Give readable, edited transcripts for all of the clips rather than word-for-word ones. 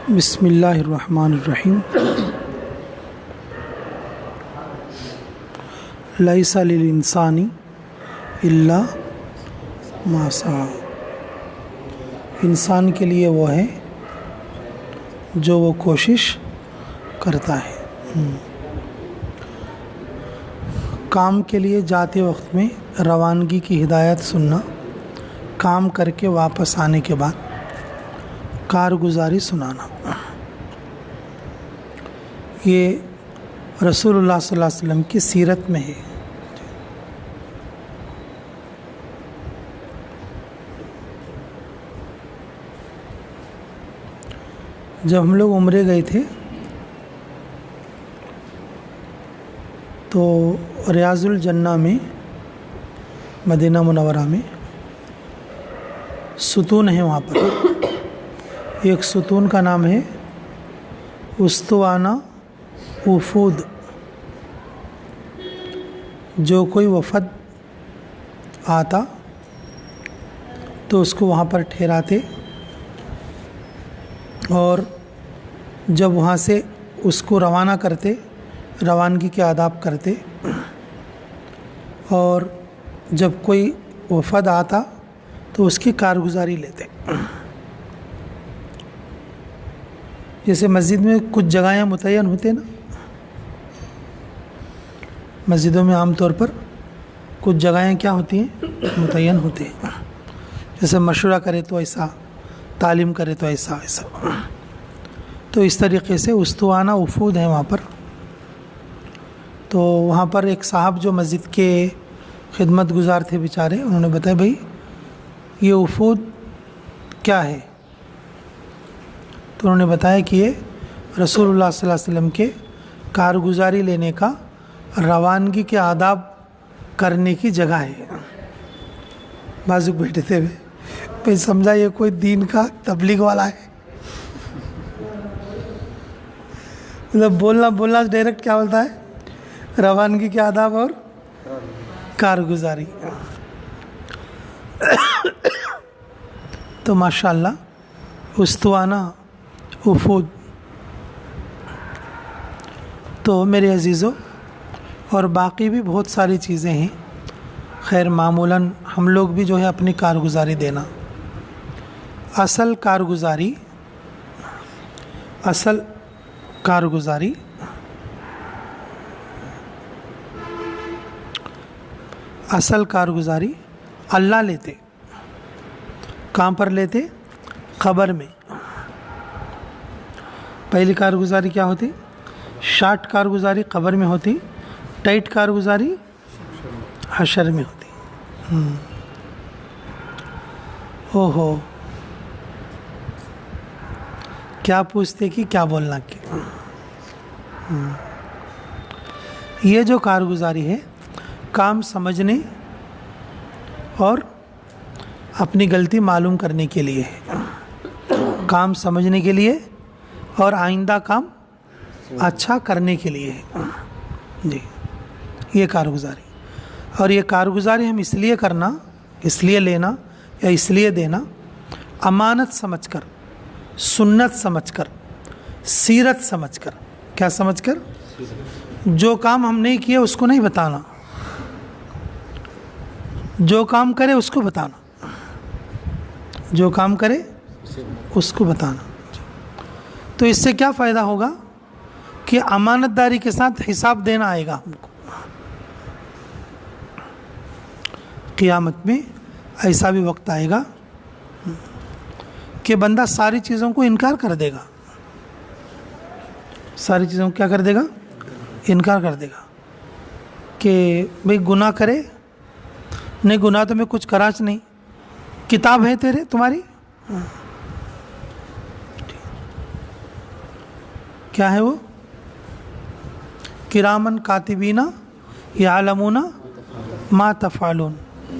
بسم اللہ الرحمن الرحیم۔ لیس للانسان الا ما سعی، انسان کے لیے وہ ہے جو وہ کوشش کرتا ہے۔ کام کے لیے جاتے وقت میں روانگی کی ہدایت سننا، کام کر کے واپس آنے کے بعد کارگزاری سنانا، یہ رسول اللہ صلی اللہ علیہ وسلم کی سیرت میں ہے۔ جب ہم لوگ عمرے گئے تھے تو ریاض الجنہ میں، مدینہ منورہ میں ستون ہیں، وہاں پر ایک ستون کا نام ہے استوانہ وفود۔ جو کوئی وفد آتا تو اس کو وہاں پر ٹھہراتے، اور جب وہاں سے اس کو روانہ کرتے، روانگی کے آداب کرتے، اور جب کوئی وفد آتا تو اس کی کارگزاری لیتے۔ جیسے مسجد میں کچھ جگہیں متعین ہوتے نا، مسجدوں میں عام طور پر کچھ جگہیں کیا ہوتی ہیں؟ متعین ہوتے ہیں۔ جیسے مشورہ کرے تو ایسا، تعلیم کرے تو ایسا ایسا، تو اس طریقے سے استوانہ وفود ہیں وہاں پر۔ تو وہاں پر ایک صاحب جو مسجد کے خدمت گزار تھے بیچارے، انہوں نے بتایا بھائی یہ وفود کیا ہے؟ تو انہوں نے بتایا کہ یہ رسول اللہ صلی اللہ علیہ وسلم کے کارگزاری لینے کا، روانگی کے آداب کرنے کی جگہ ہے۔ بازو بیٹھے تھے، میں سمجھا یہ کوئی دین کا تبلیغ والا ہے، مطلب بولنا ڈائریکٹ کیا بولتا ہے؟ روانگی کے آداب اور کارگزاری۔ تو ماشاءاللہ استوانہ وفود، تو میرے عزیزوں، اور باقی بھی بہت ساری چیزیں ہیں۔ خیر معمولاً ہم لوگ بھی جو ہے اپنی کارگزاری دینا، اصل کارگزاری اللہ لیتے۔ کہاں پر لیتے؟ قبر میں۔ پہلی کارگزاری کیا ہوتی؟ شارٹ کارگزاری قبر میں ہوتی، ٹائٹ کارگزاری حشر میں ہوتی۔ اوہو، کیا پوچھتے کہ کیا بولنا کہ یہ جو کارگزاری ہے، کام سمجھنے اور اپنی غلطی معلوم کرنے کے لیے ہے، کام سمجھنے کے لیے اور آئندہ کام اچھا کرنے کے لیے ہے جی، یہ کارگزاری۔ اور یہ کارگزاری ہم اس لیے کرنا، اس لیے لینا یا اس لیے دینا، امانت سمجھ کر، سنت سمجھ کر، سیرت سمجھ کر۔ کیا سمجھ کر؟ جو کام ہم نہیں کیے اس کو نہیں بتانا، جو کام کرے اس کو بتانا، جو کام کرے اس کو بتانا۔ تو اس سے کیا فائدہ ہوگا کہ امانت داری کے ساتھ حساب دینا آئے گا ہم کو۔ قیامت میں ایسا بھی وقت آئے گا کہ بندہ ساری چیزوں کو انکار کر دے گا، ساری چیزوں کو کیا کر دے گا؟ انکار کر دے گا کہ بھئی گناہ کرے، نہیں گناہ تو میں کچھ کراچ نہیں، کتاب ہے تمہاری، کیا ہے وہ؟ کرامن کاتبین یعلمون ما تفعلون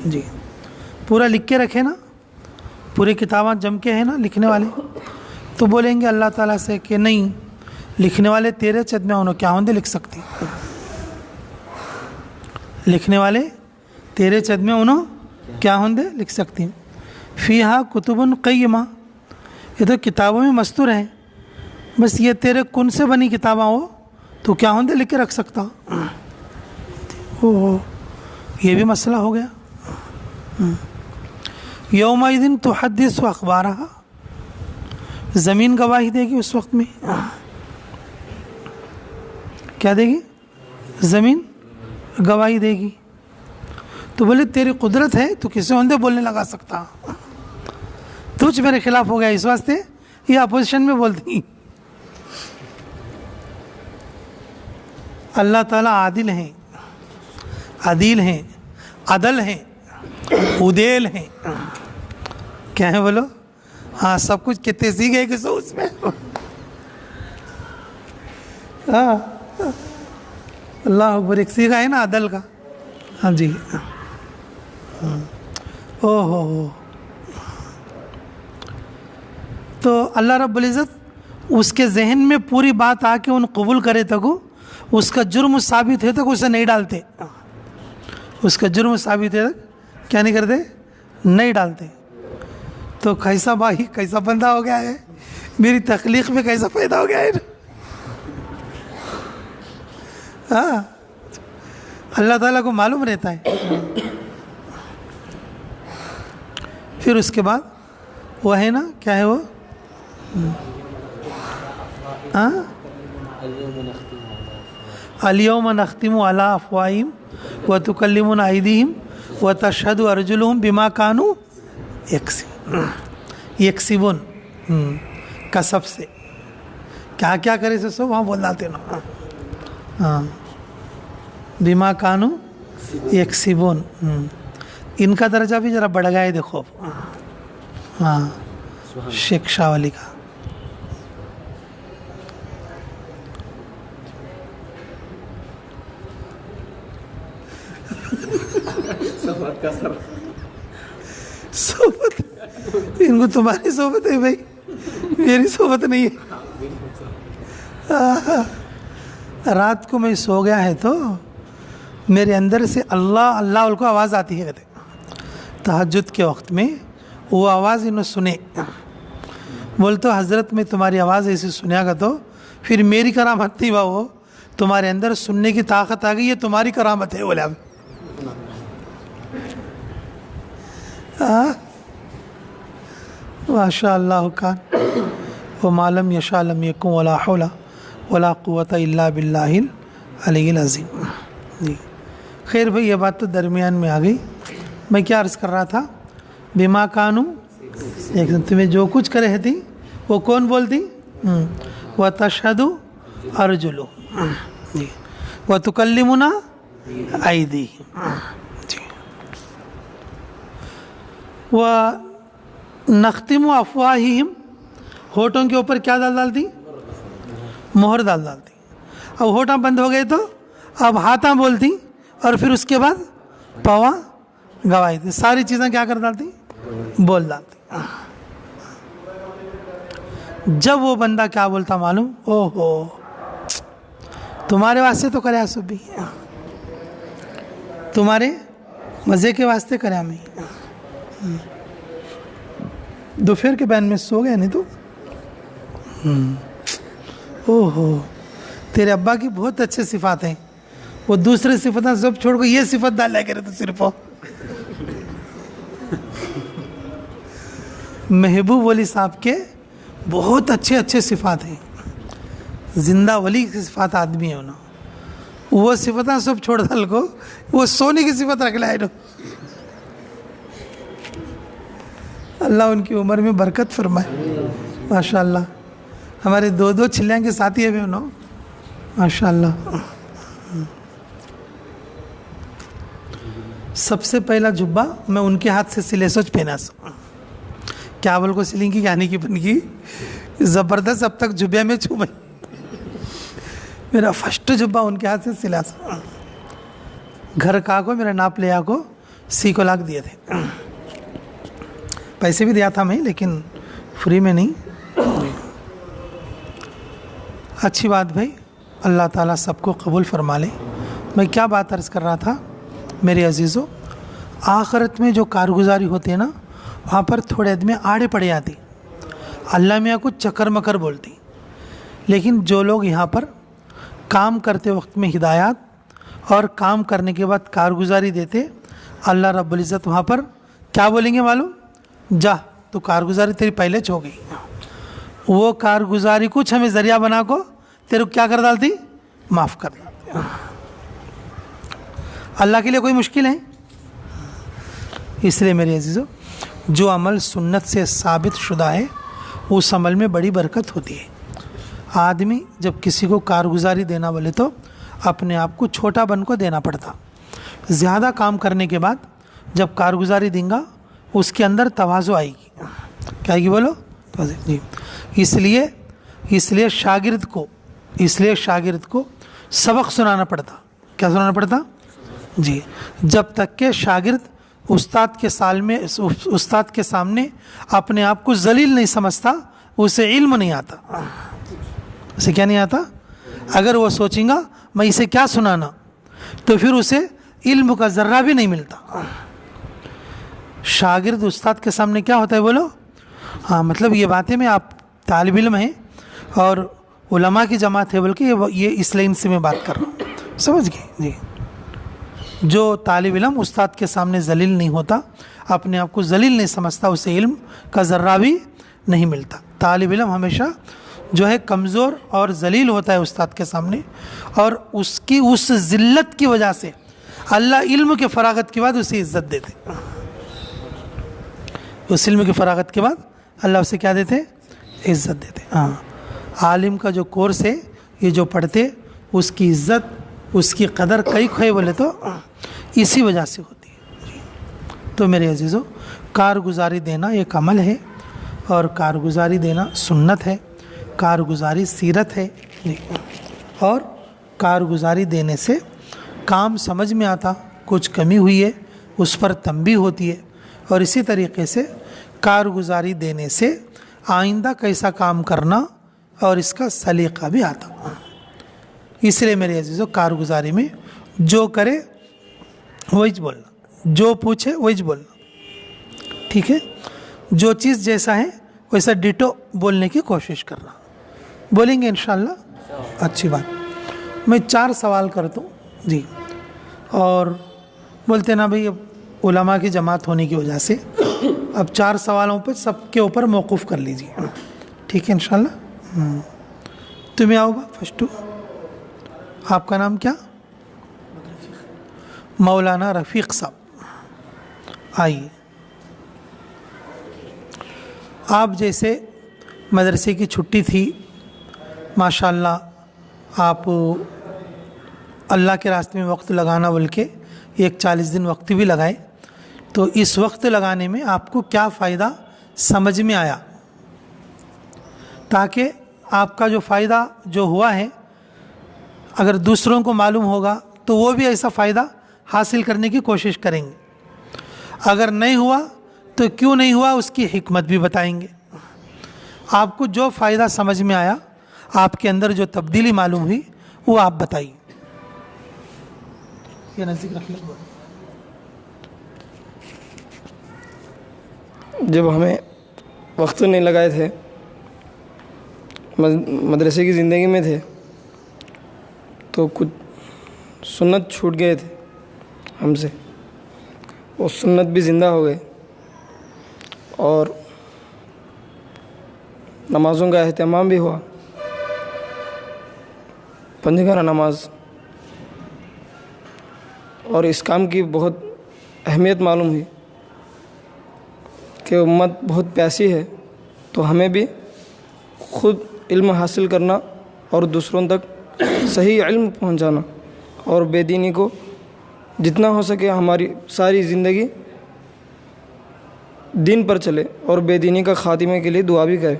جی، پورا لکھ کے رکھے نا، پورے کتاباں جم کے ہیں نا لکھنے والے۔ تو بولیں گے اللہ تعالیٰ سے کہ نہیں، لکھنے والے تیرے چد میں انہوں کیا ہوندے لکھ سکتے، لکھنے والے تیرے چد میں انہوں کیا ہوندے لکھ سکتے۔ فیہا کتب قیمہ، یہ تو کتابوں میں مستور ہیں، بس یہ تیرے کن سے بنی کتاباں ہو تو کیا ہوندے لکھ کے رکھ سکتا؟ اوہ یہ بھی مسئلہ ہو گیا۔ یومئذ تحدث اخبارہا، زمین گواہی دے گی اس وقت میں۔ کیا دے گی؟ زمین گواہی دے گی۔ تو بولے تیری قدرت ہے تو کسی ہوندے بولنے لگا سکتا، تجھ میرے خلاف ہو گیا، اس واسطے یہ اپوزیشن میں بولتی۔ اللہ تعالیٰ عادل ہیں، عدیل ہیں، عدل ہیں، عدیل ہیں، کیا ہیں بولو؟ ہاں سب کچھ کتنے سیکھ گئے کسو اس میں۔ ہاں اللہ اکبر، ایک سیکھا ہے نا عدل کا۔ ہاں جی، او ہو، تو اللہ رب العزت اس کے ذہن میں پوری بات آ کے ان قبول کرے تک اس کا جرم ثابت ہے تک اسے نہیں ڈالتے، اس کا جرم ثابت ہے تک کیا نہیں کرتے؟ نہیں ڈالتے۔ تو کیسا بھائی، کیسا بندہ ہو گیا ہے، میری تخلیق میں کیسا پیدا ہو گیا ہے۔ ہاں اللہ تعالیٰ کو معلوم رہتا ہے۔ پھر اس کے بعد وہ ہے نا، کیا ہے وہ؟ الیوم نختم علی افواہہم وتکلمنا ایدیہم وتشہد ارجلہم بما کانوا یکسبون، کسب سے کیا کیا کرے سے سو وہاں بولاتے نا، ہاں بما کانوا یکسبون، ان کا درجہ بھی ذرا بڑھ گیا ہے دیکھو۔ ہاں شیخ شاہ ولی کا۔ صحبت ان کو تمہاری صحبت ہے بھائی، میری صحبت نہیں ہے۔ رات کو میں سو گیا ہے تو میرے اندر سے اللہ اللہ ان کو آواز آتی ہے، کہتے تہجد کے وقت میں وہ آواز انہوں سنے، بولتے حضرت میں تمہاری آواز ایسی سنیا گا تو پھر میری کرامت نہیں، وہ تمہارے اندر سننے کی طاقت آ گئی، یہ تمہاری کرامت ہے۔ بولے اب ماشاء اللہ کان وما لم یشاء لم یکن ولا حول ولا قوت الا باللہ العلی العظیم۔ جی خیر بھائی، یہ بات تو درمیان میں آ گئی۔ میں کیا عرض کر رہا تھا؟ بما کانوا، تمہیں جو کچھ کرے تھی وہ کون بولتی؟ وتشہد ارجلہم، جی وتکلمنا ایدیہم، جی ونختم افواہہم، ہونٹوں کے اوپر کیا ڈالتی؟ مہر ڈالتی۔ اب ہونٹاں بند ہو گئے تو اب ہاتھاں بولتی، اور پھر اس کے بعد پاواں گواہی دی، ساری چیزیں کیا کر ڈالتی؟ بول ڈالتی۔ جب وہ بندہ کیا بولتا معلوم؟ او ہو تمہارے واسطے تو کریا سب بھی، تمہارے مزے کے واسطے کریا میں، دوپہر کے بیان میں سو گیا نہیں تو او ہو تیرے ابا کی بہت اچھے صفات ہیں، وہ دوسرے صفتیں سب چھوڑ کو یہ صفت ڈال لیا کرے تو صرف محبوب ولی صاحب کے بہت اچھے اچھے صفات ہیں، زندہ ولی کی صفات آدمی ہے انہوں، وہ صفتیں سب چھوڑ ڈال کو وہ سونے کی صفت رکھ لائے نو۔ اللہ ان کی عمر میں برکت فرمائے ماشاء اللہ۔ ہمارے دو چھلیاں کے ساتھی ہیں انہوں ماشاء اللہ۔ سب سے پہلا جبہ میں ان کے ہاتھ سے سلے سوچ پہنا سا، کیا بول کو سلیں کی کہانی کی بن کی زبردست، اب تک جبے میں چھو بھائی، میرا فرسٹ جبہ ان کے ہاتھ سے سلا سا، گھر کا کو میرا ناپ لیا کو 30 لاکھ دیے تھے، پیسے بھی دیا تھا میں لیکن فری میں نہیں۔ اچھی بات بھائی، اللہ تعالیٰ سب کو قبول فرما لے۔ میں کیا بات عرض کر رہا تھا میرے عزیزوں، آخرت میں جو کارگزاری ہوتی ہے نا، وہاں پر تھوڑے آدمی آڑے پڑے آتی، اللہ میاں کو چکر مکر بولتی، لیکن جو لوگ یہاں پر کام کرتے وقت میں ہدایات اور کام کرنے کے بعد کارگزاری دیتے، اللہ رب العزت وہاں پر کیا بولیں گے معلوم؟ جا تو کارگزاری تیری پہلے ہو گئی، وہ کارگزاری کچھ ہمیں ذریعہ بنا کو تیرے کو کیا کر ڈالتی؟ معاف کر ڈالتی۔ اللہ کے لیے کوئی مشکل ہے؟ اس لیے میرے عزیزو، جو عمل سنت سے ثابت شدہ ہے اس عمل میں بڑی برکت ہوتی ہے۔ آدمی جب کسی کو کارگزاری دینا بولے تو اپنے آپ کو چھوٹا بن کو دینا پڑتا، زیادہ کام کرنے کے بعد جب کارگزاری دیں گا اس کے اندر تواضع آئے گی، کیا آئے گی بولو؟ جی، اس لیے شاگرد کو سبق سنانا پڑتا۔ کیا سنانا پڑتا؟ جی، جب تک کہ شاگرد استاد کے سامنے اپنے آپ کو ذلیل نہیں سمجھتا، اسے علم نہیں آتا۔ اسے کیا نہیں آتا؟ اگر وہ سوچیں گا میں اسے کیا سنانا، تو پھر اسے علم کا ذرہ بھی نہیں ملتا۔ شاگرد استاد کے سامنے کیا ہوتا ہے بولو؟ ہاں، مطلب یہ باتیں میں آپ طالب علم ہیں اور علماء کی جماعت ہے بلکہ یہ اس لائن سے میں بات کر رہا ہوں، سمجھ گئے؟ جی، جو طالب علم استاد کے سامنے ذلیل نہیں ہوتا، اپنے آپ کو ذلیل نہیں سمجھتا، اسے علم کا ذرہ بھی نہیں ملتا۔ طالب علم ہمیشہ جو ہے کمزور اور ذلیل ہوتا ہے استاد کے سامنے، اور اس کی اس ذلت کی وجہ سے اللہ علم کے فراغت کے بعد اسے عزت دیتے۔ اس علم کی فراغت کے بعد اللہ اسے کیا دیتے؟ عزت دیتے۔ ہاں، عالم کا جو کورس ہے، یہ جو پڑھتے، اس کی عزت، اس کی قدر کئی کھوئے بولے تو اسی وجہ سے ہوتی ہے۔ تو میرے عزیزو، کارگزاری دینا ایک عمل ہے، اور کارگزاری دینا سنت ہے، کارگزاری سیرت ہے، اور کارگزاری دینے سے کام سمجھ میں آتا، کچھ کمی ہوئی ہے اس پر تنبیہ ہوتی ہے، اور اسی طریقے سے کارگزاری دینے سے آئندہ کیسا کام کرنا اور اس کا سلیقہ بھی آتا۔ اس لیے میرے عزیزو، کارگزاری میں جو کرے وہی بولنا، جو پوچھے وہی بولنا، ٹھیک ہے؟ جو چیز جیسا ہے ویسا ڈیٹو بولنے کی کوشش کرنا۔ بولیں گے انشاءاللہ؟ اچھی بات۔ میں 4 سوال کرتا ہوں جی، اور بولتے نا بھئی اب علماء کی جماعت ہونے کی وجہ سے اب 4 سوالوں پہ سب کے اوپر موقف کر لیجیے، ٹھیک ہے انشاءاللہ؟ تمہیں آؤ با فسٹو، آپ کا نام کیا؟ مولانا رفیق صاحب، آئیے۔ آپ جیسے مدرسے کی چھٹی تھی، ماشاءاللہ آپ اللہ کے راستے میں وقت لگانا بول کے 40 دن وقت بھی لگائے، تو اس وقت لگانے میں آپ کو کیا فائدہ سمجھ میں آیا، تاکہ آپ کا جو فائدہ جو ہوا ہے اگر دوسروں کو معلوم ہوگا تو وہ بھی ایسا فائدہ حاصل کرنے کی کوشش کریں گے، اگر نہیں ہوا تو کیوں نہیں ہوا اس کی حکمت بھی بتائیں گے۔ آپ کو جو فائدہ سمجھ میں آیا، آپ کے اندر جو تبدیلی معلوم ہوئی، وہ آپ بتائیے۔ یہ نزدیک رکھ لیں۔ جب ہمیں وقت نہیں لگائے تھے، مدرسے کی زندگی میں تھے، تو کچھ سنت چھوٹ گئے تھے ہم سے، وہ سنت بھی زندہ ہو گئے، اور نمازوں کا اہتمام بھی ہوا، 5 گھر نماز، اور اس کام کی بہت اہمیت معلوم ہوئی کہ امت بہت پیاسی ہے، تو ہمیں بھی خود علم حاصل کرنا اور دوسروں تک صحیح علم پہنچانا، اور بے دینی کو جتنا ہو سکے ہماری ساری زندگی دین پر چلے، اور بے دینی کا خاتمے کے لیے دعا بھی کرے۔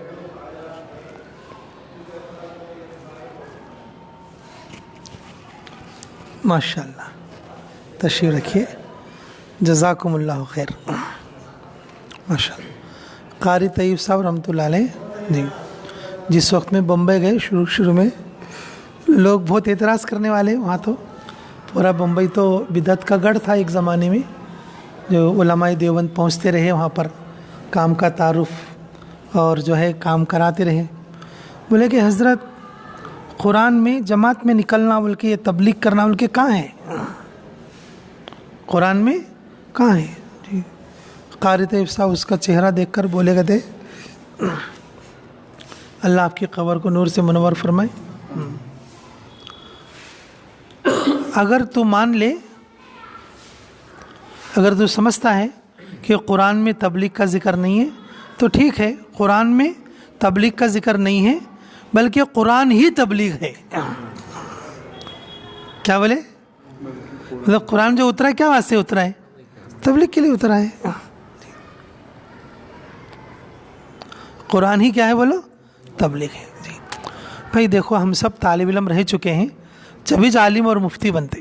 ماشاءاللہ، تشریف رکھیے، جزاکم اللہ خیر۔ ماشاءاللہ، قاری طیب صاحب رحمۃ اللہ علیہ جی، جس وقت میں بمبئی گئے، شروع میں لوگ بہت اعتراض کرنے والے، وہاں تو پورا بمبئی تو بدعت کا گڑھ تھا ایک زمانے میں، جو علماء دیوبند پہنچتے رہے وہاں پر، کام کا تعارف اور جو ہے کام کراتے رہے۔ بولے کہ حضرت قرآن میں جماعت میں نکلنا بول کے یہ تبلیغ کرنا بول کے کہاں ہے؟ قرآن میں کہاں ہے؟ جی قاری طیب صاحب اس کا چہرہ دیکھ کر بولے گئے تھے اللہ آپ کی قبر کو نور سے منور فرمائے. اگر تو مان لے، اگر تو سمجھتا ہے کہ قرآن میں تبلیغ کا ذکر نہیں ہے تو ٹھیک ہے، قرآن میں تبلیغ کا ذکر نہیں ہے بلکہ قرآن ہی تبلیغ ہے. کیا بولے؟ مطلب قرآن جو اترا ہے کیا واسطے اترا ہے؟ تبلیغ کے لیے اترا ہے. قرآن ہی کیا ہے بولو؟ تبلیغ ہے. جی بھائی دیکھو، ہم سب طالب علم رہ چکے ہیں، جبھی عالم اور مفتی بنتے.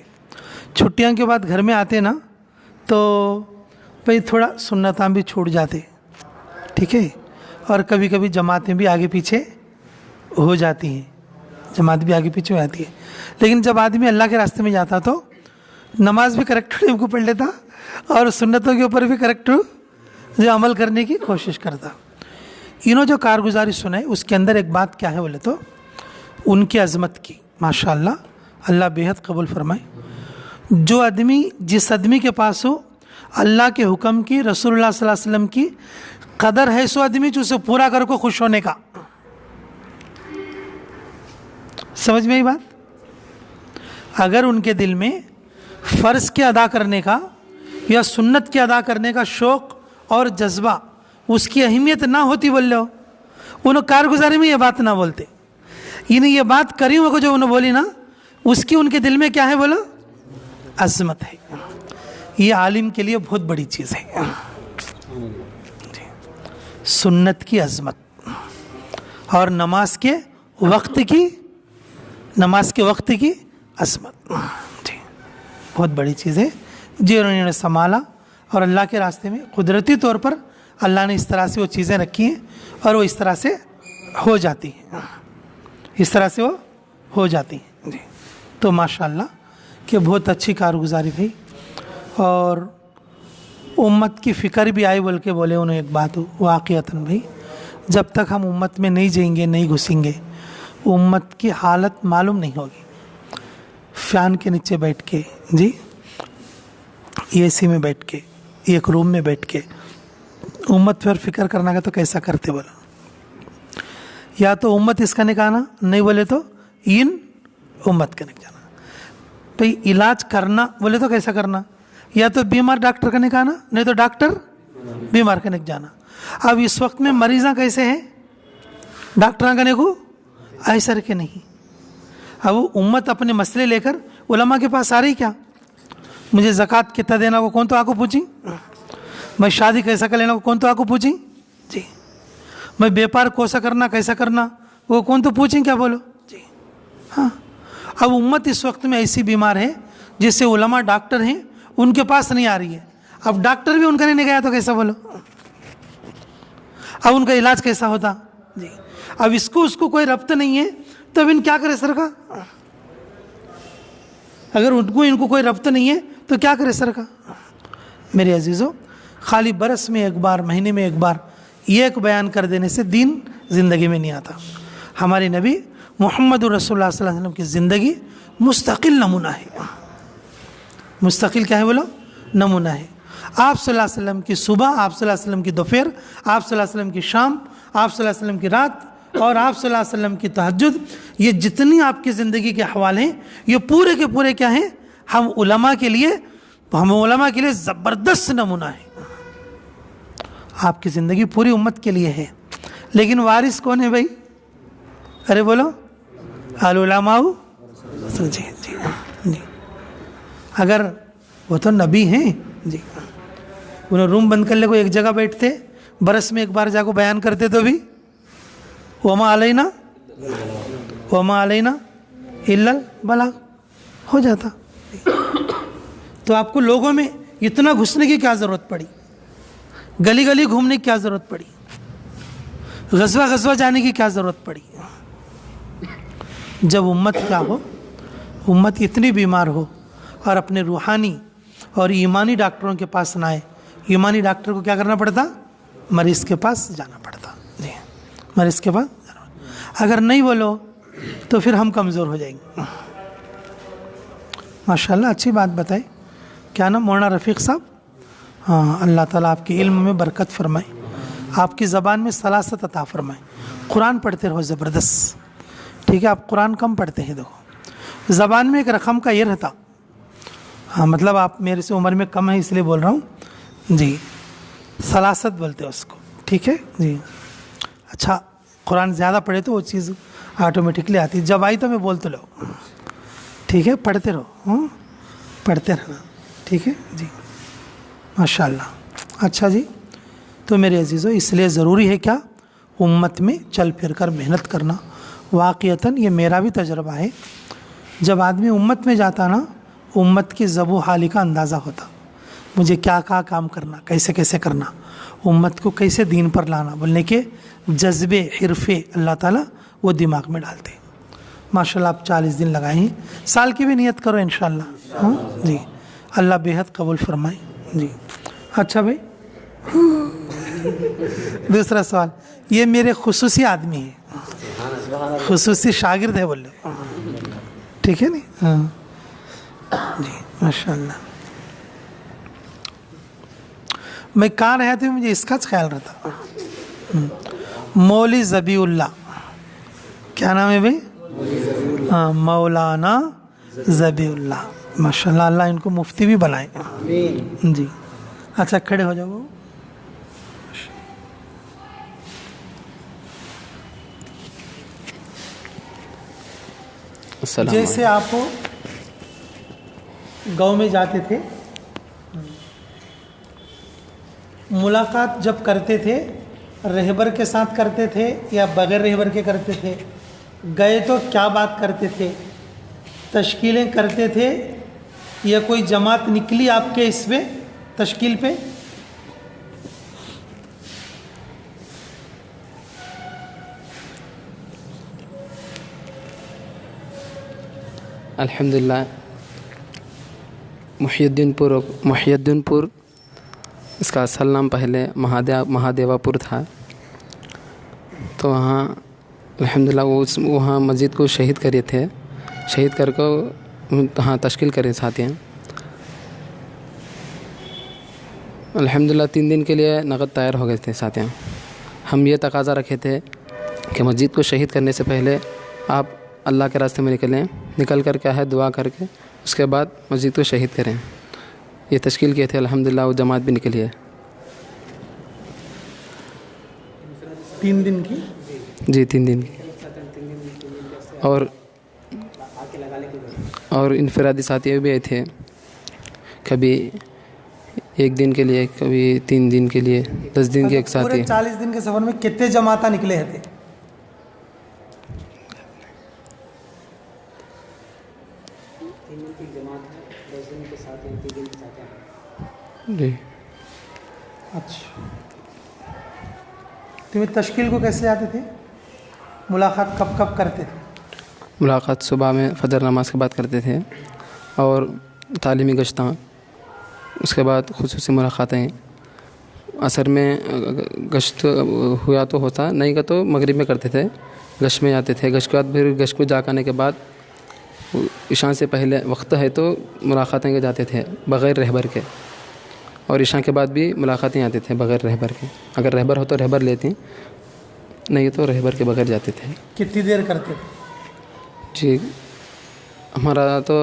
چھٹیاں کے بعد گھر میں آتے نا تو بھائی تھوڑا سنتاں بھی چھوٹ جاتے، ٹھیک ہے، اور کبھی کبھی جماعتیں بھی آگے پیچھے ہو جاتی ہیں، جماعت بھی آگے پیچھے ہو جاتی ہے. لیکن جب آدمی اللہ کے راستے میں جاتا تو نماز بھی کریکٹ ٹائم کو پڑھ لیتا اور سنتوں کے اوپر بھی کریکٹ جو عمل کرنے کی کوشش کرتا. انہوں جو کارگزاری سنائے اس کے اندر ایک بات کیا ہے بولے تو ان کی عظمت کی. ماشاء اللہ بے حد قبول فرمائے. جو آدمی، جس آدمی کے پاس ہو اللہ کے حکم کی، رسول اللہ صلی اللہ علیہ وسلم کی قدر ہے، سو آدمی جو اسے پورا کر کو خوش ہونے کا. سمجھ میں یہ بات؟ اگر ان کے دل میں فرض کے ادا کرنے کا یا سنت کے ادا کرنے کا شوق اور جذبہ، اس کی اہمیت نہ ہوتی بول لو، انہوں کارگزاری میں یہ بات نہ بولتے. انہیں یہ بات کری ہو جو انہوں بولی نا، اس کی ان کے دل میں کیا ہے بولو؟ عظمت ہے. یہ عالم کے لیے بہت بڑی چیز ہے، سنت کی عظمت اور نماز کے وقت کی عظمت. جی بہت بڑی چیز ہے جی انہوں نے سنبھالا. اور اللہ کے راستے میں قدرتی طور پر اللہ نے اس طرح سے وہ چیزیں رکھی ہیں اور وہ اس طرح سے ہو جاتی ہیں، اس طرح سے وہ ہو جاتی ہیں. جی تو ماشاءاللہ کہ بہت اچھی کارگزاری بھائی. اور امت کی فکر بھی آئی بول کے بولے انہوں ایک بات واقعتاً بھائی، جب تک ہم امت میں نہیں جائیں گے، نہیں گھسیں گے، امت کی حالت معلوم نہیں ہوگی. فین کے نیچے بیٹھ کے، جی اے سی میں بیٹھ کے، ایک روم میں بیٹھ کے امت پر فکر کرنا کا تو کیسا کرتے بولو؟ یا تو امت اس کا نکانا، نہیں بولے تو ان امت کا نکانا. بھائی علاج کرنا بولے تو کیسا کرنا؟ یا تو بیمار ڈاکٹر کا نکانا، نہیں تو ڈاکٹر بیمار کا نک جانا. اب اس وقت میں مریضاں کیسے ہیں؟ ڈاکٹراں کا نکو ایسا رکھے نہیں. اب وہ امت اپنے مسئلے لے کر علماء کے پاس آ رہی کیا؟ مجھے زکوٰۃ کتنا دینا کو کون تو آ کو پوچھیں؟ میں شادی کیسا کر لینا کو کون تو آ کو پوچھیں؟ جی میں بیپار کوسا کرنا کیسا کرنا وہ کون تو پوچھیں کیا بولو؟ جی ہاں. اب امت اس وقت میں ایسی بیمار ہے جس سے علماء ڈاکٹر ہیں ان کے پاس نہیں آ رہی ہے. اب ڈاکٹر بھی ان کا نہیں گیا تو کیسا بولو؟ اب ان کا علاج کیسا ہوتا؟ جی اب اس کو کوئی ربط نہیں ہے تو اب ان کیا کرے سر کا؟ اگر ان کو کوئی ربط نہیں ہے تو کیا کرے سر کا؟ میرے عزیزو، خالی برس میں ایک بار، مہینے میں ایک بار یہ ایک بیان کر دینے سے دین زندگی میں نہیں آتا. ہمارے نبی محمد رسول اللہ صلی اللہ علیہ وسلم کی زندگی مستقل نمونہ ہے. مستقل کیا ہے بولو؟ نمونہ ہے. آپ صلی اللہ علیہ وسلم کی صبح، آپ صلی اللہ علیہ وسلم کی دوپہر، آپ صلی اللہ علیہ وسلم کی شام، آپ صلی اللہ علیہ وسلم کی رات اور آپ صلی اللہ علیہ وسلم کی تہجد، یہ جتنی آپ کی زندگی کے حوالے ہیں یہ پورے کے پورے کیا ہیں؟ ہم علماء کے لیے زبردست نمونہ ہے. آپ کی زندگی پوری امت کے لیے ہے، لیکن وارث کون ہے بھائی؟ ارے بولو العلماء. جی اگر وہ تو نبی ہیں، جی انہوں روم بند کر لے کو ایک جگہ بیٹھتے، برس میں ایک بار جا کو بیان کرتے تو بھی وما علینا الا البلاغ ہو جاتا. تو آپ کو لوگوں میں اتنا گھسنے کی کیا ضرورت پڑی؟ گلی گلی گھومنے کی کیا ضرورت پڑی؟ غزوہ جانے کی کیا ضرورت پڑی؟ جب امت کیا ہو، امت اتنی بیمار ہو اور اپنے روحانی اور ایمانی ڈاکٹروں کے پاس نہ آئے. ایمانی ڈاکٹر کو کیا کرنا پڑتا؟ مریض کے پاس جانا پڑتا. جی مریض کے پاس جانا پڑتا. اگر نہیں بولو تو پھر ہم کمزور ہو جائیں گے. ماشاء اللہ اچھی بات بتائی. کیا نام مولانا رفیق صاحب؟ ہاں اللہ تعالیٰ آپ کے علم میں برکت فرمائے, آپ کی زبان میں سلاست عطا فرمائے. قرآن پڑھتے رہو زبردست, ٹھیک ہے. آپ قرآن کم پڑھتے ہیں, دیکھو زبان میں ایک رقم کا یہ رہتا. ہاں مطلب آپ میرے سے عمر میں کم ہے اس لیے بول رہا ہوں جی. سلاست بولتے ہیں اس کو, ٹھیک ہے جی. اچھا قرآن زیادہ پڑھے تو وہ چیز آٹومیٹکلی آتی ہے. جب آئی تو میں بولتے رہو, ٹھیک ہے. پڑھتے رہو, پڑھتے رہنا, ٹھیک ہے جی. ماشاء اللہ. اچھا جی, تو میرے عزیزو اس لیے ضروری ہے کیا, امت میں چل پھر کر محنت کرنا. واقعتاً یہ میرا بھی تجربہ ہے. جب آدمی امت میں جاتا نا, امت کی ضب و حالی کا اندازہ ہوتا. مجھے کیا کام کرنا, کیسے کیسے کرنا, امت کو کیسے دین پر لانا, بولنے کے جذبے حرفے اللہ تعالیٰ وہ دماغ میں ڈالتے. ماشاء اللہ آپ 40 دن لگائے ہیں, سال کی بھی نیت کرو انشاءاللہ. ہاں جی, اللہ بے حد قبول فرمائے جی. اچھا بھائی, دوسرا سوال, یہ میرے خصوصی آدمی ہے, خصوصی شاگرد ہے بولے, ٹھیک ہے نا. ہاں جی ماشاء اللہ. میں کہاں رہا تھا, مجھے اس کا خیال رہتا. مولوی ذبیح اللہ, کیا نام ہے بھائی؟ ہاں مولانا ذبیح اللہ. ماشاء اللہ, اللہ ان کو مفتی بھی بنائے جی. اچھا کھڑے ہو جاؤ. جیسے آپ گاؤں میں جاتے تھے, ملاقات جب کرتے تھے رہبر کے ساتھ کرتے تھے یا بغیر رہبر کے کرتے تھے؟ گئے تو کیا بات کرتے تھے؟ تشکیلیں کرتے تھے یا کوئی جماعت نکلی آپ کے اس میں تشکیل پہ؟ الحمدللہ محی الدین پور اس کا اصل نام پہلے مہادیوا پور تھا. تو وہاں الحمدللہ وہاں مسجد کو شہید کرے تھے, شہید کر کے وہاں تشکیل کرے ساتھی ہیں. الحمدللہ 3 دن کے لیے نقد تیار ہو گئے تھے ساتھیاں. ہم یہ تقاضا رکھے تھے کہ مسجد کو شہید کرنے سے پہلے آپ اللہ کے راستے میں نکلیں, نکل کر کیا ہے دعا کر کے اس کے بعد مسجد کو شہید کریں. یہ تشکیل کیے تھے. الحمدللہ وہ جماعت بھی نکلی ہے. 3 دن کی جی 3 دن کی. اور انفرادی ساتھی بھی آئے تھے, کبھی 1 دن کے لیے, کبھی 3 دن کے لیے, 10 دن کے ایک ساتھی. پورے 40 دن کے سفر میں کتنے جماعتیں نکلے تھے؟ جی. اچھا تمہیں تشکیل کو کیسے جاتے تھے؟ ملاقات کب کرتے تھے؟ ملاقات صبح میں فجر نماز کے بعد کرتے تھے, اور تعلیمی گشتاں, اس کے بعد خصوصی ملاقاتیں. عصر میں گشت ہوا تو ہوتا, نہیں کا تو مغرب میں کرتے تھے. گشت میں جاتے تھے, گشت کے بعد پھر گشت کو جا کرنے کے بعد عشاء سے پہلے وقت ہے تو ملاقاتیں کے جاتے تھے بغیر رہبر کے, اور عشاء کے بعد بھی ملاقاتیں آتے تھے بغیر رہبر کے. اگر رہبر ہو تو رہبر لیتے, نہیں تو رہبر کے بغیر جاتے تھے. کتنی دیر کرتے تھے؟ جی ہمارا تو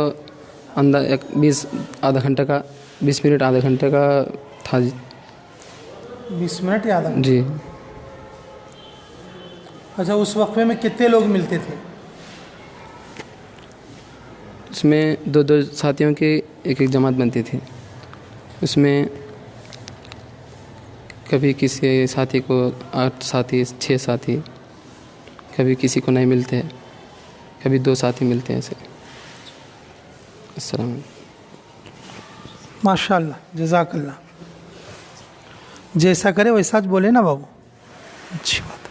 اندر 20 منٹ آدھا گھنٹے کا تھا جی. 20 منٹ یا آدھا گھنٹہ؟ جی. اچھا اس وقفے میں کتنے لوگ ملتے تھے؟ اس میں 2 ساتھیوں کی ایک جماعت بنتی تھی. اس میں کبھی کسی ساتھی کو 8 ساتھی 6 ساتھی, کبھی کسی کو نہیں ملتے, کبھی 2 ساتھی ملتے ہیں ایسے. السلام علیکم. ماشاء اللہ جزاک اللہ. جیسا کرے ویسا بولے نا بابو, اچھی بات.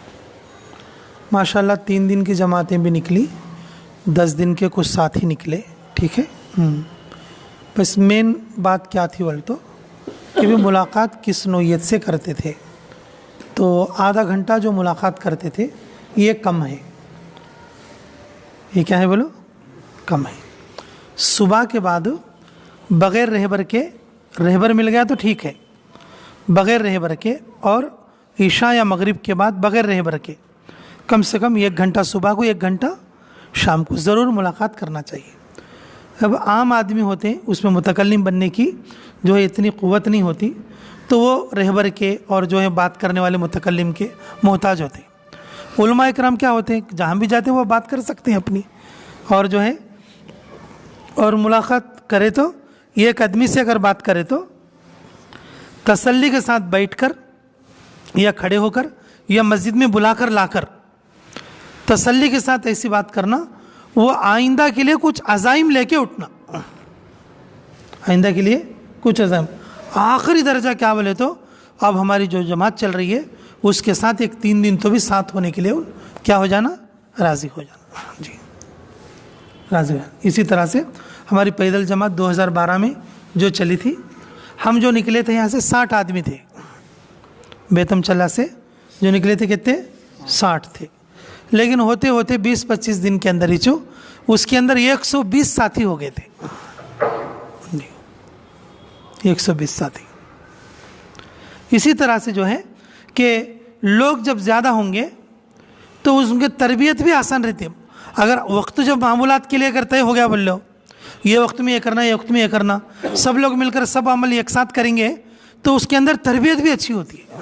ماشاء اللہ 3 دن کی جماعتیں بھی نکلی, 10 دن کے کچھ ساتھی نکلے, ٹھیک ہے. بس مین بات کیا تھی بول تو کہ بھی ملاقات کس نوعیت سے کرتے تھے. تو آدھا گھنٹہ جو ملاقات کرتے تھے یہ کم ہے. یہ کیا ہے بولو؟ کم ہے۔ صبح کے بعد بغیر رہبر کے، رہبر مل گیا تو ٹھیک ہے، بغیر رہبر کے، اور عشاء یا مغرب کے بعد بغیر رہبر کے کم سے کم 1 گھنٹہ صبح کو 1 گھنٹہ شام کو ضرور ملاقات کرنا چاہیے۔ اب عام آدمی ہوتے ہیں، اس میں متکلم بننے کی جو ہے اتنی قوت نہیں ہوتی، تو وہ رہبر کے اور جو ہے بات کرنے والے متکلم کے محتاج ہوتے ہیں۔ علماء اکرام کیا ہوتے ہیں، جہاں بھی جاتے ہیں وہ بات کر سکتے ہیں اپنی، اور جو ہے اور ملاقات کرے تو ایک آدمی سے اگر بات کرے تو تسلی کے ساتھ بیٹھ کر یا کھڑے ہو کر یا مسجد میں بلا کر لا کر تسلی کے ساتھ ایسی بات کرنا، وہ آئندہ کے لیے کچھ عزائم لے کے اٹھنا، آئندہ کے لیے کچھ عزائم۔ آخری درجہ کیا بولے تو اب ہماری جو جماعت چل رہی ہے اس کے ساتھ 3 دن تو بھی ساتھ ہونے کے لیے کیا ہو جانا، راضی ہو جانا، جی راضی ہو جانا۔ اسی طرح سے ہماری پیدل جماعت 2012 میں جو چلی تھی، ہم جو نکلے تھے یہاں سے 60 آدمی تھے، بیتم چلا سے جو نکلے تھے کتنے، 60 تھے، لیکن ہوتے ہوتے 20-25 دن کے اندر ہی اس کے اندر 120 ساتھی ہو گئے تھے، 120 ساتھی۔ اسی طرح سے جو ہے کہ لوگ جب زیادہ ہوں گے تو اس کی تربیت بھی آسان رہتی ہے۔ اگر وقت جب معمولات کے لیے کرتے ہو گیا بول لو، یہ وقت میں یہ کرنا، یہ وقت میں یہ کرنا، سب لوگ مل کر سب عمل ایک ساتھ کریں گے تو اس کے اندر تربیت بھی اچھی ہوتی ہے۔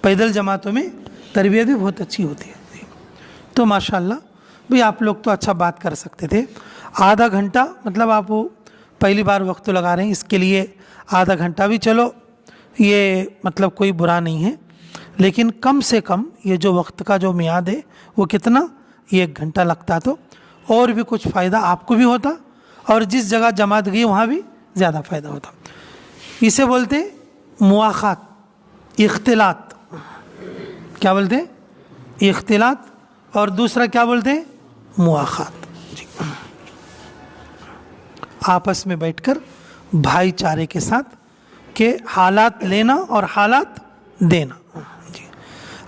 پیدل جماعتوں میں تربیت بھی بہت اچھی ہوتی ہے۔ تو ماشاءاللہ بھئی آپ لوگ تو اچھا بات کر سکتے تھے، آدھا گھنٹہ مطلب آپ پہلی بار وقت لگا رہے ہیں، اس کے لیے آدھا گھنٹہ بھی چلو یہ مطلب کوئی برا نہیں ہے، لیکن کم سے کم یہ جو وقت کا جو میعاد ہے وہ کتنا، 1 گھنٹہ لگتا تو اور بھی کچھ فائدہ آپ کو بھی ہوتا، اور جس جگہ جماعت گئی وہاں بھی زیادہ فائدہ ہوتا۔ اسے بولتے مواخات، اختلاط، کیا بولتے ہیں، اختلاط، اور دوسرا کیا بولتے ہیں، مواخات، جی آپس میں بیٹھ کر بھائی چارے کے ساتھ کہ حالات لینا اور حالات دینا، جی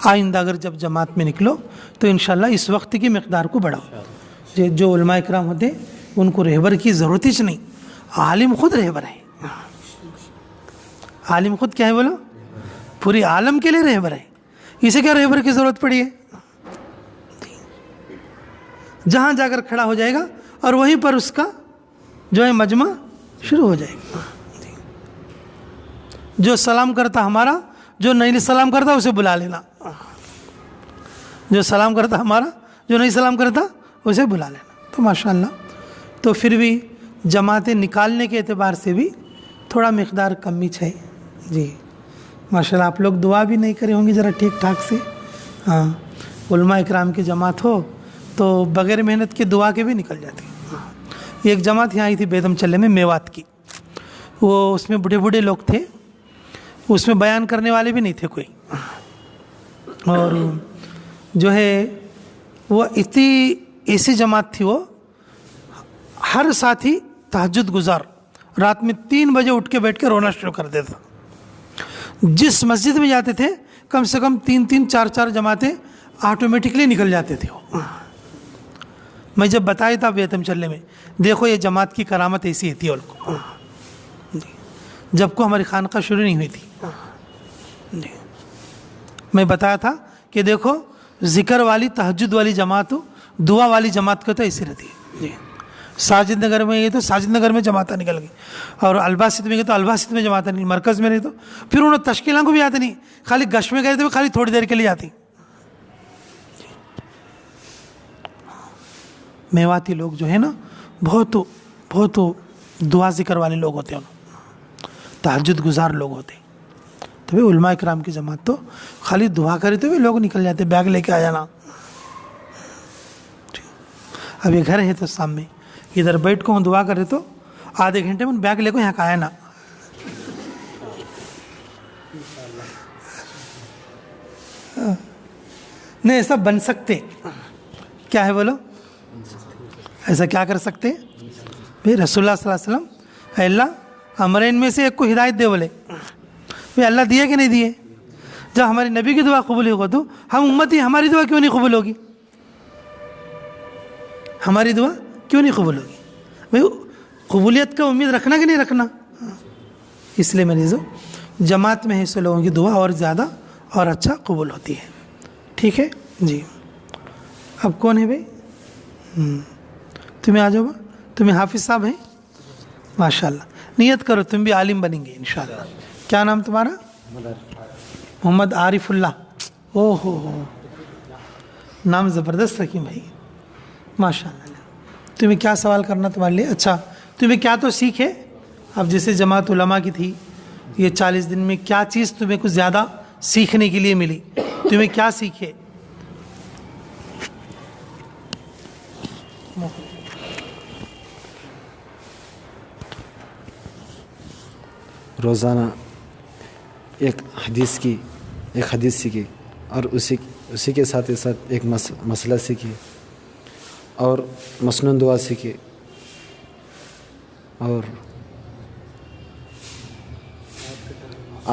آئندہ اگر جب جماعت میں نکلو تو انشاءاللہ اس وقت کی مقدار کو بڑھاؤ۔ جو علماء اکرام ہوتے ان کو رہبر کی ضرورت ہی نہیں، عالم خود رہبر ہے، عالم خود کیا ہے بولو، پوری عالم کے لیے رہبر ہے، اسے کیا رہبر کی ضرورت پڑی ہے، جہاں جا کر کھڑا ہو جائے گا اور وہیں پر اس کا جو ہے مجمع شروع ہو جائے گا۔ جو سلام کرتا ہمارا، جو نہیں سلام کرتا اسے بلا لینا، جو سلام کرتا ہمارا، جو نہیں سلام کرتا اسے بلا لینا۔ تو ماشاءاللہ تو پھر بھی جماعتیں نکالنے کے اعتبار سے بھی تھوڑا مقدار کمی ہے، جی ماشاءاللہ آپ لوگ دعا بھی نہیں کرے ہوں گے ذرا ٹھیک ٹھاک سے، ہاں علماء اکرام کی جماعت ہو تو بغیر محنت کے دعا کے بھی نکل جاتی۔ ایک جماعت یہاں آئی تھی بیدم چلے میں، میوات کی، وہ اس میں بوڑھے بوڑھے لوگ تھے، اس میں بیان کرنے والے بھی نہیں تھے کوئی، اور جو ہے وہ اتنی ایسی جماعت تھی، وہ ہر ساتھی تہجد گزار رات میں 3 بجے اٹھ کے بیٹھ کے رونا شروع کر دیتا۔ جس مسجد میں جاتے تھے کم سے کم 3-3 4-4 جماعتیں آٹومیٹکلی نکل جاتے تھے۔ میں جب بتایا تھا بیتم چلنے میں، دیکھو یہ جماعت کی کرامت ایسی تھی، اور جب کو ہماری خانقاہ شروع نہیں ہوئی تھی، میں بتایا تھا کہ دیکھو ذکر والی تہجد والی جماعت، دعا والی جماعت کو تو ایسی رہتی ہے، جی ساجد نگر میں گئی تو ساجد نگر میں جماعتیں نکل گئی، اور الباسط میں گئے تو الباسط میں جماعتیں نکل، مرکز میں نہیں تو پھر انہوں تشکیلوں کو بھی آتے نہیں، خالی گش میں گئے تھے خالی تھوڑی دیر کے لیے آتی۔ میواتی لوگ جو ہے نا بہت دعا ذکر والے لوگ ہوتے ہیں، تہجد گزار لوگ ہوتے ہیں۔ تو بھی علماء اکرام کی جماعت تو خالی دعا کرے تو بھی لوگ نکل جاتے، بیگ لے کے آ جانا۔ اب یہ گھر ہے تو سامنے ادھر بیٹھ کو ہوں دعا کرے تو آدھے گھنٹے میں بیگ لے کو یہاں کا آیا نا، نہیں ایسا بن سکتے، کیا ہے بولو، ایسا کیا کر سکتے بھئی، رسول اللہ صلی اللہ علیہ وسلم، اے اللہ امرین میں سے ایک کو ہدایت دے، بولے بھئی اللہ دیے کہ نہیں دیے؟ جب ہماری نبی کی دعا قبول ہوگا تو ہم امتی ہماری دعا کیوں نہیں قبول ہوگی؟ ہماری دعا کیوں نہیں قبول ہوگی؟ بھائی قبولیت کا امید رکھنا کہ نہیں رکھنا؟ اس لیے میری جماعت میں ایسے لوگوں کی دعا اور زیادہ اور اچھا قبول ہوتی ہے. ٹھیک ہے جی. اب کون ہے بھائی؟ تمہیں آ جاؤ با. تمہیں حافظ صاحب ہیں؟ ماشاء اللہ. نیت کرو تم بھی عالم بنیں گے انشاءاللہ. کیا نام تمہارا؟ محمد عارف اللہ. او ہو نام زبردست رکھی بھائی ماشاء اللہ. تمہیں کیا سوال کرنا تمہارے لیے؟ اچھا تمہیں کیا تو سیکھے اب جیسے جماعت علماء کی تھی یہ 40 دن میں کیا چیز تمہیں کچھ زیادہ سیکھنے کے لیے ملی؟ تمہیں کیا سیکھے؟ روزانہ ایک حدیث سیکھی اور اسی کے ساتھ ایک مسئلہ سیکھی اور مسنون دعا سیکھی اور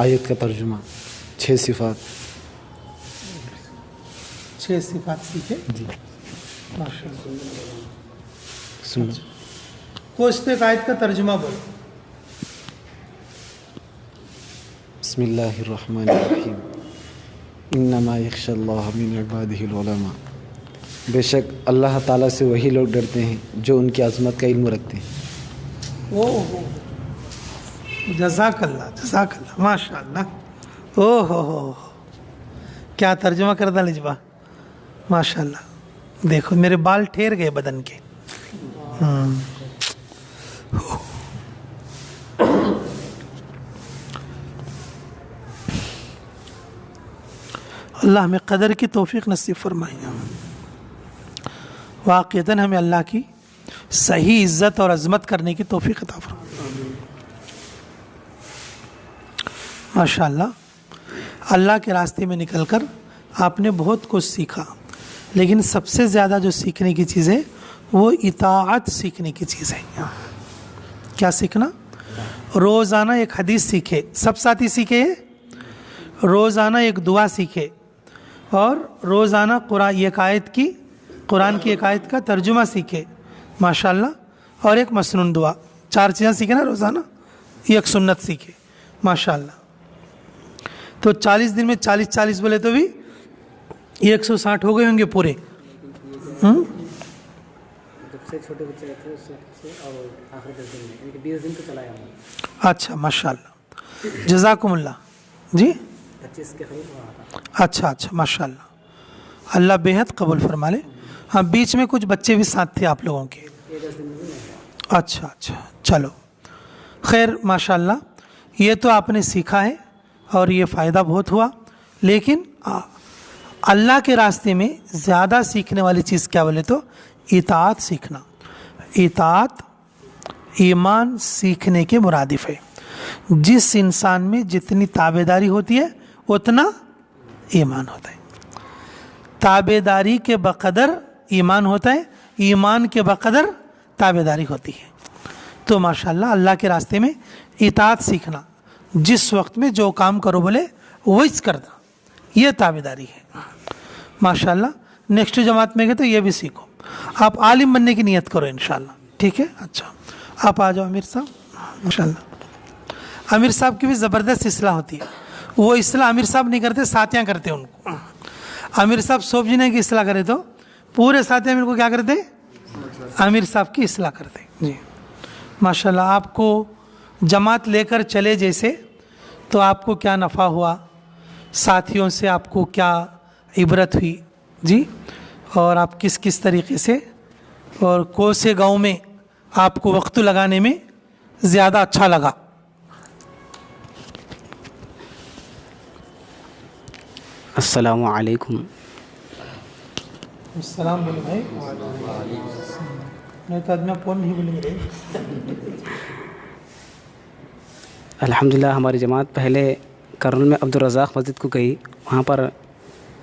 آیت کا ترجمہ 6 صفات سیکھے جی ماشاء اللہ. سنو کوئی اس پہ آیت کا ترجمہ بولو. بسم اللہ الرحمن الرحیم انما یخشی اللہ من عبادہ العلماء. بے شک اللہ تعالیٰ سے وہی لوگ ڈرتے ہیں جو ان کی عظمت کا علم رکھتے ہیں. جزاک اللہ ماشاء اللہ. او ہو کیا ترجمہ کر ڈالی جبا ماشاء اللہ. دیکھو میرے بال ٹھہر گئے بدن کے. اللہ ہمیں قدر کی توفیق نصیب فرمائے. واقعتاً ہمیں اللہ کی صحیح عزت اور عظمت کرنے کی توفیق عطا فرمائے. ماشاء اللہ اللہ کے راستے میں نکل کر آپ نے بہت کچھ سیکھا لیکن سب سے زیادہ جو سیکھنے کی چیز ہے وہ اطاعت سیکھنے کی چیز ہے. کیا سیکھنا؟ روزانہ ایک حدیث سیکھے. سب ساتھی سیکھے. روزانہ ایک دعا سیکھے اور روزانہ قرآن کی ایک آیت کا ترجمہ سیکھے ماشاء اللہ. اور ایک مسنون دعا. 4 چیزیں سیکھے نا روزانہ. ایک سنت سیکھے ماشاء اللہ. تو 40 دن میں 40 بولے تو بھی 160 ہو گئے ہوں گے پورے. چھوٹے بچے رہتے ہیں اس سے اور آخر 10 دن میں یعنی کہ 20 دن تو چلایا ہوں. اچھا ماشاء اللہ جزاکم اللہ. جی 25 کے قریب ہوا تھا. اچھا ماشاء اللہ. اللہ بےحد قبول فرما لے. ہاں بیچ میں کچھ بچے بھی ساتھ تھے آپ لوگوں کے. 10 دن میں بھی نہیں. اچھا چلو خیر ماشاء اللہ. یہ تو آپ نے سیکھا ہے اور یہ فائدہ بہت ہوا. لیکن اللہ کے راستے میں زیادہ سیکھنے والی چیز کیا بولے تو اطاعت سیکھنا. اطاعت ایمان سیکھنے کے مرادف ہے. جس انسان میں جتنی تابعداری ہوتی ہے اتنا ایمان ہوتا ہے. تابعداری کے بقدر ایمان ہوتا ہے. ایمان کے بقدر تابعداری ہوتی ہے. تو ماشاءاللہ اللہ کے راستے میں اطاعت سیکھنا. جس وقت میں جو کام کرو بولے وہی کرنا یہ تابعداری ہے ماشاءاللہ. نیکسٹ جماعت میں گئے تو یہ بھی سیکھو. آپ عالم بننے کی نیت کرو انشاءاللہ. ٹھیک ہے. اچھا آپ آ جاؤ امیر صاحب ماشاءاللہ. امیر صاحب کی بھی زبردست اصلاح ہوتی ہے. وہ اصلاح امیر صاحب نہیں کرتے ساتھیاں کرتے ان کو. امیر صاحب صوب جنے کی اصلاح کرے تو پورے ساتھی امیر کو کیا کرتے؟ امیر صاحب کی اصلاح کرتے. جی ماشاءاللہ. آپ کو جماعت لے کر چلے جیسے تو آپ کو کیا نفع ہوا, ساتھیوں سے آپ کو کیا عبرت ہوئی جی, اور آپ کس کس طریقے سے اور کون سے گاؤں میں آپ کو وقت لگانے میں زیادہ اچھا لگا. السلام علیکم. السلام بولے بھائی. نہیں تو آدمی فون نہیں بولیں گے. الحمدللہ ہماری جماعت پہلے کرنل میں عبدالرزاق مسجد کو گئی. وہاں پر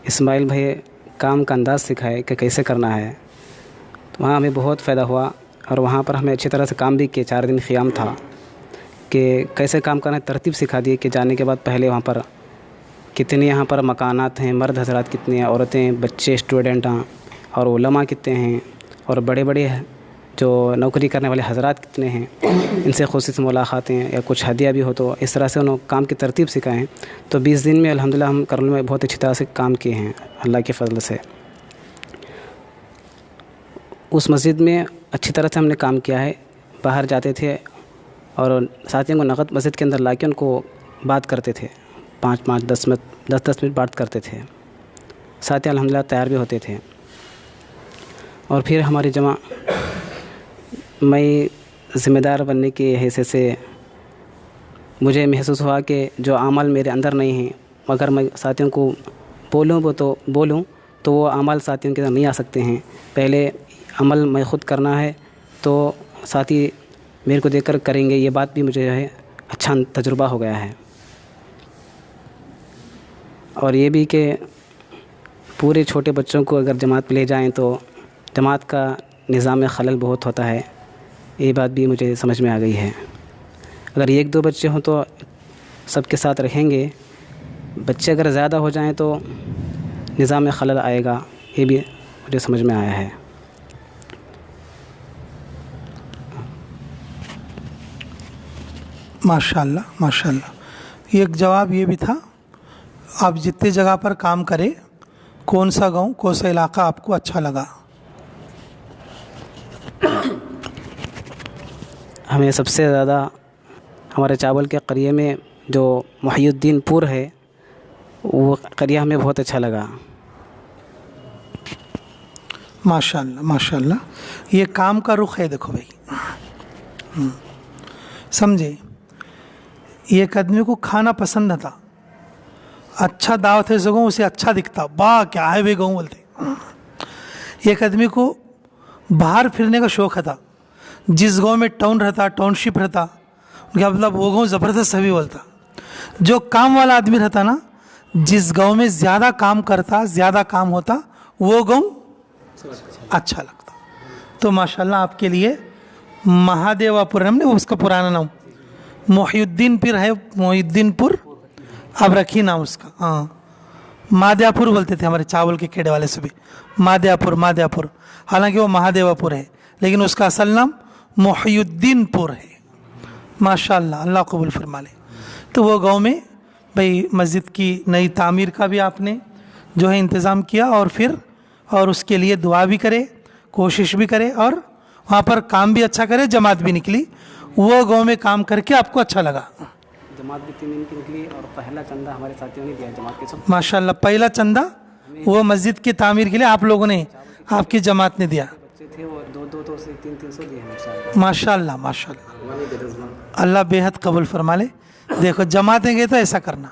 اسماعیل بھائی کام کا انداز سکھائے کہ کیسے کرنا ہے. تو وہاں ہمیں بہت فائدہ ہوا اور وہاں پر ہمیں اچھی طرح سے کام بھی کیے. 4 دن قیام تھا کہ کیسے کام کرنا ہے. ترتیب سکھا دی کہ جانے کے بعد پہلے وہاں پر کتنے یہاں پر مکانات ہیں, مرد حضرات کتنے ہیں, عورتیں, بچے, اسٹوڈنٹ ہیں, اور علماء کتنے ہیں, اور بڑے بڑے جو نوکری کرنے والے حضرات کتنے ہیں ان سے خصوصی ملاقاتیں یا کچھ ہدیہ بھی ہو تو اس طرح سے انہوں کام کی ترتیب سکھائیں. تو 20 دن میں الحمدللہ ہم کرنول میں بہت اچھی طرح سے کام کیے ہیں اللہ کے فضل سے. اس مسجد میں اچھی طرح سے ہم نے کام کیا ہے. باہر جاتے تھے اور ساتھیوں کو نقد مسجد کے اندر لا کے ان کو بات کرتے تھے, 5-5 10 منٹ بات کرتے تھے. ساتھی الحمدللہ تیار بھی ہوتے تھے. اور پھر ہماری جمع میں ذمہ دار بننے کی حیثیت سے مجھے محسوس ہوا کہ جو عمل میرے اندر نہیں ہیں مگر میں ساتھیوں کو بولوں تو وہ عمل ساتھیوں کے اندر نہیں آ سکتے ہیں. پہلے عمل میں خود کرنا ہے تو ساتھی میرے کو دیکھ کر کریں گے. یہ بات بھی مجھے جو ہے اچھا تجربہ ہو گیا ہے. اور یہ بھی کہ پورے چھوٹے بچوں کو اگر جماعت پہ لے جائیں تو جماعت کا نظام میں خلل بہت ہوتا ہے. یہ بات بھی مجھے سمجھ میں آ گئی ہے. اگر 1-2 بچے ہوں تو سب کے ساتھ رہیں گے. بچے اگر زیادہ ہو جائیں تو نظام میں خلل آئے گا. یہ بھی مجھے سمجھ میں آیا ہے. ماشاءاللہ ماشاءاللہ. ایک جواب یہ بھی تھا, آپ جتنے جگہ پر کام کریں کون سا گاؤں کون سا علاقہ آپ کو اچھا لگا؟ ہمیں سب سے زیادہ ہمارے چاول کے قریے میں جو محی الدین پور ہے وہ قریہ ہمیں بہت اچھا لگا. ماشاءاللہ ماشاءاللہ. یہ کام کا رخ ہے. دیکھو بھائی سمجھے, ایک آدمی کو کھانا پسند تھا, اچھا دعوت ہے سگوں اسے اچھا دکھتا, با کیا ہے بے گاؤں بولتے. ایک آدمی کو باہر پھرنے کا شوق تھا, جس گاؤں میں ٹاؤن رہتا ٹاؤن شپ رہتا ان کا مطلب وہ گاؤں زبردست سبھی بولتا. جو کام والا آدمی رہتا نا, جس گاؤں میں زیادہ کام کرتا زیادہ کام ہوتا وہ گاؤں اچھا لگتا. تو ماشاءاللہ آپ کے لیے مہادیوا پور ہم نے اس کا پرانا نام محی الدین پور ہے. محی الدین پور اب رکھی نام اس کا. ہاں مادیا پور بولتے تھے ہمارے چاول کے کھیڑے والے سے بھی, مادیا پور. حالانکہ وہ مہادیوا پور ہے لیکن اس کا اصل نام محی الدین پور ہے. ماشاءاللہ اللہ قبول فرما لے. تو وہ گاؤں میں بھئی مسجد کی نئی تعمیر کا بھی آپ نے جو ہے انتظام کیا, اور اس کے لیے دعا بھی کرے, کوشش بھی کرے, اور وہاں پر کام بھی اچھا کرے, جماعت بھی نکلی. وہ گاؤں میں کام کر کے آپ کو اچھا لگا. جماعت بھی 3 دن کی نکلی اور پہلا چندہ ہمارے ساتھیوں نے دیا جماعت کے سب. ماشاءاللہ پہلا چندہ وہ مسجد کی تعمیر کے لیے آپ لوگوں نے, آپ کی جماعت نے دیا. بچے تھے وہ 200 سے 300 دیے ہیں. ماشاءاللہ ماشاءاللہ. اللہ بے حد قبول فرما لے. دیکھو جماعتیں گئے تو ایسا کرنا,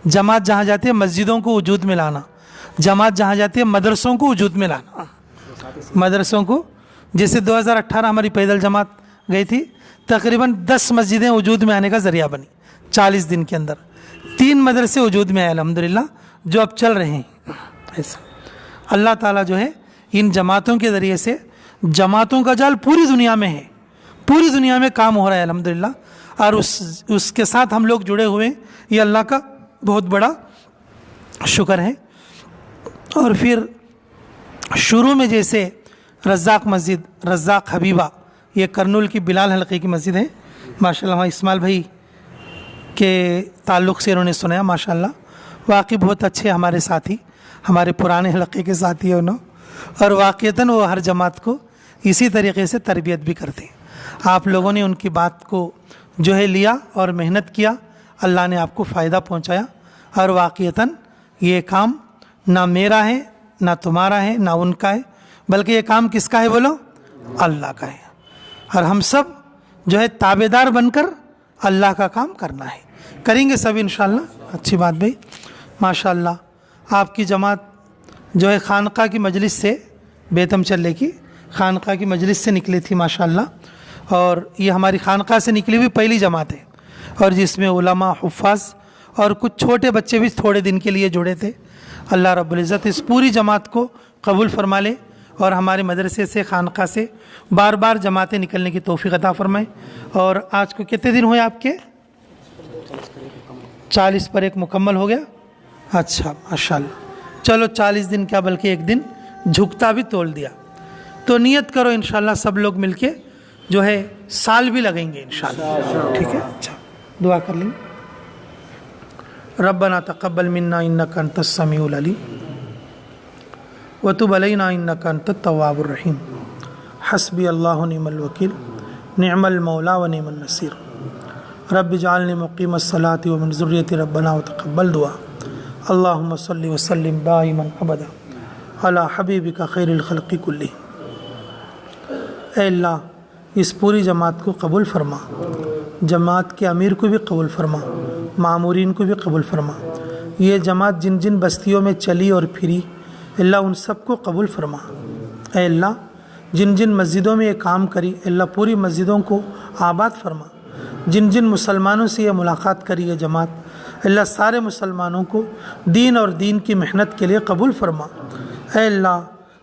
جماعت جہاں جاتی ہے مسجدوں کو وجود میں لانا, جماعت جہاں جاتی ہے مدرسوں کو وجود میں لانا. مدرسوں کو جیسے 2018 ہماری پیدل جماعت گئی تھی, تقریباً 10 مسجدیں وجود میں آنے کا ذریعہ بنی 40 دن کے اندر. 3 مدرسے وجود میں آئے الحمدللہ جو اب چل رہے ہیں. ایسا اللہ تعالیٰ جو ہے ان جماعتوں کے ذریعے سے, جماعتوں کا جال پوری دنیا میں ہے, پوری دنیا میں کام ہو رہا ہے الحمدللہ, اور اس کے ساتھ ہم لوگ جڑے ہوئے ہیں. یہ اللہ کا بہت بڑا شکر ہے. اور پھر شروع میں جیسے رزاق مسجد, رزاق حبیبہ, یہ کرنول کی بلال حلقے کی مسجد ہے. ماشاءاللہ وہاں اسماعیل بھائی کے تعلق سے انہوں نے سنایا. ماشاءاللہ واقعی بہت اچھے ہمارے ساتھی, ہمارے پرانے حلقے کے ساتھی ہیں انہوں, اور واقعتاً وہ ہر جماعت کو اسی طریقے سے تربیت بھی کرتے ہیں. آپ لوگوں نے ان کی بات کو جو ہے لیا اور محنت کیا, اللہ نے آپ کو فائدہ پہنچایا. اور واقعتاً یہ کام نہ میرا ہے نہ تمہارا ہے نہ ان کا ہے, بلکہ یہ کام کس کا ہے بولو؟ اللہ کا ہے. اور ہم سب جو ہے تابعدار بن کر اللہ کا کام کرنا ہے, کریں گے سب انشاءاللہ. اچھی بات بھائی. ماشاءاللہ آپ کی جماعت جو ہے خانقاہ کی مجلس سے, بیتم چلے کی خانقاہ کی مجلس سے نکلی تھی ماشاءاللہ, اور یہ ہماری خانقاہ سے نکلی ہوئی پہلی جماعت ہے, اور جس میں علماء, حفاظ اور کچھ چھوٹے بچے بھی تھوڑے دن کے لیے جڑے تھے. اللہ رب العزت اس پوری جماعت کو قبول فرما لے, اور ہمارے مدرسے سے, خانقاہ سے بار بار جماعتیں نکلنے کی توفیق عطا فرمائے. اور آج کو کتنے دن ہوئے آپ کے؟ 40 پر ایک مکمل ہو گیا. اچھا ماشاءاللہ. چلو 40 دن کیا بلکہ ایک دن جھکتا بھی تول دیا. تو نیت کرو انشاءاللہ سب لوگ مل کے جو ہے سال بھی لگیں گے انشاءاللہ. ٹھیک ہے, اچھا دعا کر لیں. ربنا تقبل منا انک انت السمیع العلیم وتب علینا انک انت التواب الرحیم. حسبی اللہ ونعم الوکیل نعم المولا ونعم النصیر. رب اجعلنی مقیم الصلاۃ ومن ذریتی ربنا وتقبل دعا. اللہم صلی وسلم دائما ابدا علی حبیبک خیر الخلق کلہم. اے اللہ اس پوری جماعت کو قبول فرما, جماعت کے امیر کو بھی قبول فرما, مامورین کو بھی قبول فرما. یہ جماعت جن جن بستیوں میں چلی اور پھری اللہ ان سب کو قبول فرما. اے اللہ جن جن مسجدوں میں یہ کام کری اللہ پوری مسجدوں کو آباد فرما. جن جن مسلمانوں سے یہ ملاقات کری یہ جماعت اللہ سارے مسلمانوں کو دین اور دین کی محنت کے لیے قبول فرما. اے اللہ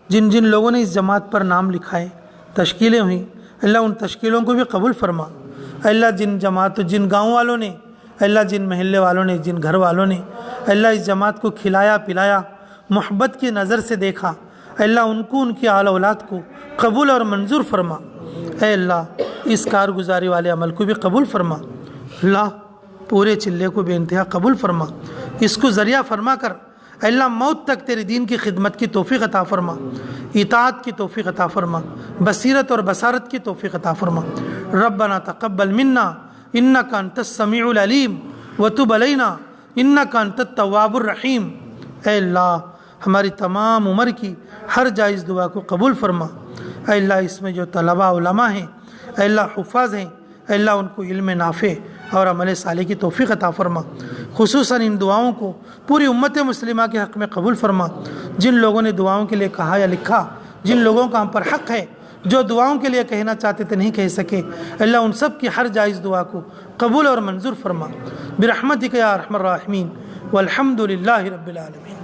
جن جن لوگوں نے اس جماعت پر نام لکھائے تشکیلیں ہوئیں اللہ ان تشکیلوں کو بھی قبول فرما. اللہ جن جماعت جن گاؤں والوں نے اللہ جن محلے والوں نے جن گھر والوں نے اللہ اس جماعت کو کھلایا پلایا محبت کی نظر سے دیکھا اللہ ان کو ان کی آل اولاد کو قبول اور منظور فرما. اے اللہ اس کارگزاری والے عمل کو بھی قبول فرما. اللہ پورے چلے کو بے انتہا قبول فرما. اس کو ذریعہ فرما کر اے اللہ موت تک تیرے دین کی خدمت کی توفیق عطا فرما, اطاعت کی توفیق عطا فرما, بصیرت اور بصارت کی توفیق عطا فرما. ربنا تقبل منا انک انت السمیع العلیم وتب علینا انک انت التواب الرحیم. اے اللہ ہماری تمام عمر کی ہر جائز دعا کو قبول فرما. اے اللہ اس میں جو طلباء علماء ہیں اے اللہ حفاظ ہیں اے اللہ ان کو علم نافع اور عمل صالح کی توفیق عطا فرما. خصوصاً ان دعاؤں کو پوری امت مسلمہ کے حق میں قبول فرما. جن لوگوں نے دعاؤں کے لیے کہا یا لکھا, جن لوگوں کا ہم پر حق ہے جو دعاؤں کے لیے کہنا چاہتے تھے نہیں کہہ سکے اللہ ان سب کی ہر جائز دعا کو قبول اور منظور فرما. برحمتک یا ارحم الراحمین والحمد للہ رب العالمین.